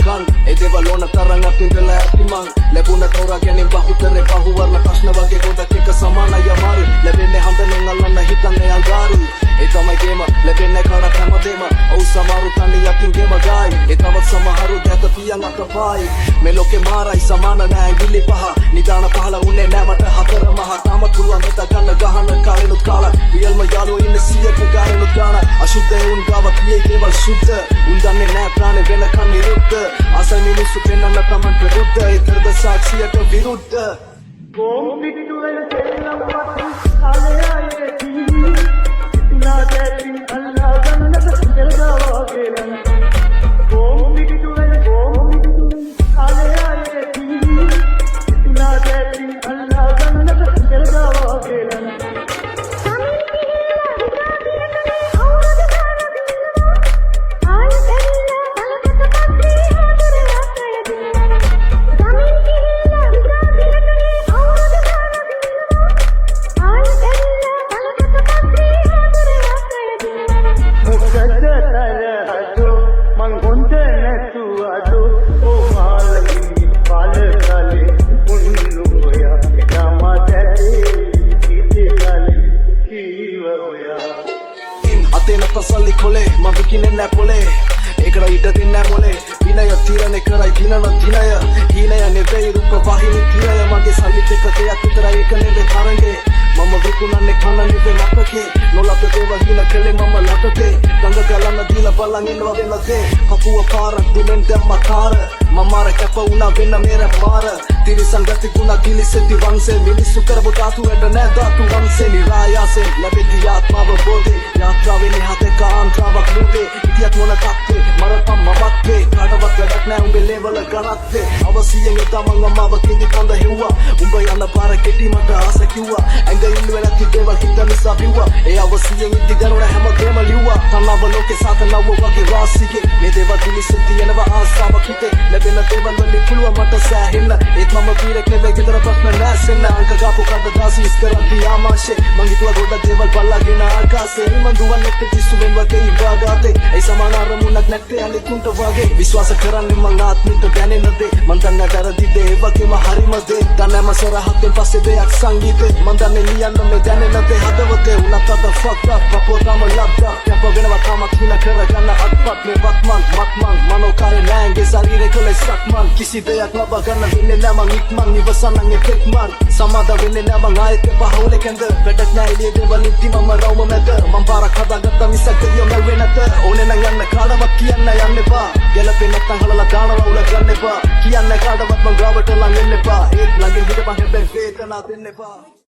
ගන් ඒ දේවල් ඕන තරම් අත්විඳලා ඇති මං ලැබුණ තෝරා ගැනීම බහුතරේ බහුවර්ණ ප්‍රශ්න වගේ ගොඩක් එක සමානයි අමාරු ලැබෙන්නේ හඳනෙන් අල්ලන්න හිතන්නේ අඟාරු ඒ තමයි ගේම ලැබෙන්නේ කාට හැමදේම ඔව් සමහරු තනි යකින් ගේම ගායි ඒ තවත් සමහරු දැත පියන් අතපයි මේ ලෝකේ මාරයි සමාන නෑ ගිලි පහ නිදාන පහල උන්නේ නෑ මට හතර මහ තාම පුළුවන් මෙත ගන්න ගහන කාලෙනුත් කාලා රියල්ම යාළුවෝ ඉන්නේ 100ක ගානෙනුත් ගාන අශුද්ධ උන් ගාව පියේ දේවල් සුද්ධ උන් දන්නේ නෑ ප්‍රාණේ වෙනකන් නිරුද්ධ ආසයි මිනිස්සු පෙන්නන්න තමන් ප්‍රබුද්ධ ඒතරද සාක්ෂියට විරුද්ධ කොම් පිටුවල තෙල්ලම් වත් කාලේ ආයේ තීවි ඉතිනා දැකින් අල්ලා ගන්නට දෙලගාවා ගේලන කොම් පිටුවල කාලේ ආයේ තීවි ඉතිනා දැකින් අල්ලා ගන්නට දෙලගාවා ගේලන තසල්ලි කොලේ මම විකින්නේ නෑ පොලේ ඒකට ඉඩ දෙන්නේ නෑ මොලේ විනය තීරණය කරයි දිනන දිනය හීනය නෙවෙයි රූප වාහිනී තිරය මගේ සල්ලි දෙක දෙයක් විතරයි ඒක නෙවෙයි තරංගේ මම විකුණන්නේ කන නෙවෙයි මතකේ නොලබ දේවල් දින කලේ මම ලතේ ගඟ ගලන දීලා බලන් ඉන්නවා වෙනතේ කපුව පාරක් දුමෙන් දැම්ම කාර මම අර කැප වුණා වෙන මේර පාර තිරිසන් ගති ගුණ දිලිසෙති වංශේ මිනිස්සු කරපු ධාතු වැඩ නෑ ධාතු වංශේ නිරායාසේ ලැබෙති ආත්මාව බෝධේ යාත්‍රාවේ නිහතේ කාන්තාවක් නුවේ ඉතියක් මොන තත්ත්වේ මරපම් මවත්වේ කාටවත් වැඩක් නෑ උඹේ ලේවල ගණත්වේ අවසියෙන් තමන් අමාව කිඳි කඳ හෙව්වා උඹ යන පාර කෙටි මට ආස කිව්වා ඇඟ ඉන්න වෙලක් දේවල් හිත නිසා බිව්වා ඒ අවසියෙන් ඉදි ගනුන හැමදේම ලිව්වා තනව ලෝකේ සාතනව වගේ වාසිකේ මේ දේවල් දිලිසෙන් තියෙනවා ආසාවක් හිතේ ලැබෙන දේවල් වලින් පුළුවන් මට සෑහෙන්න ඒත් මම පීරක් නෙවෙයි ගෙදර ප්‍රශ්න නැසෙන්න අංක ගාපු කඩ දාසි ඉස්තරන්ති ආමාශේ මං හිතුවා ගොඩක් දේවල් බල්ලාගෙන ආකාසේ මං දුවන්නේ පිටිසුවෙන් වගේ ඉබාගාතේ ඒ සමාන අරමුණක් නැත්තේ අනිකුන්ට වගේ විශ්වාස කරන්නේ මං ආත්මිට දැනෙන දේ මං දන්නේ වැරදි දේ ඒ වගේම හරිම දේ දන්නේම සරහත්ෙන් පස්සේ දෙයක් සංගීතේ මං දන්නේ ලියන්න මේ දැනෙන දේ හදවතේ උනත් අත fucked up පපෝතම ලබ්දා කැප වෙනවා තමක් හින කරගන්න අත්පත් මේ වත්මන් මත්මන් මනෝකාරේ නෑන්ගේ ශරීරේ කලේ සක්මන් කිසි දෙයක් ලබා ගන්න වෙන්නේ නෑ මං ඉක්මන් නිවසනන් එකෙක් මන් සමාද වෙන්නේ නෑ මං ආයෙත් පහවුලේ කැඳ වැඩක් නෑ එළිය දේවල් ඉති මම රවුම මැද මං පාරක් හදාගත්ත මිසක් දෙයියෝ නැවෙ නැත ඕනේ නම් යන්න කාටවත් කියන්න යන්න එපා ගැලපෙන්නේ නැත්නම් හලලා දානවා උල ගන්න එපා කියන්න කාටවත් මං ගාවට ලඟ එන්න එපා ඒත් ළඟින් හිටපන් හැබැයි වේදනාව දෙන්න එපා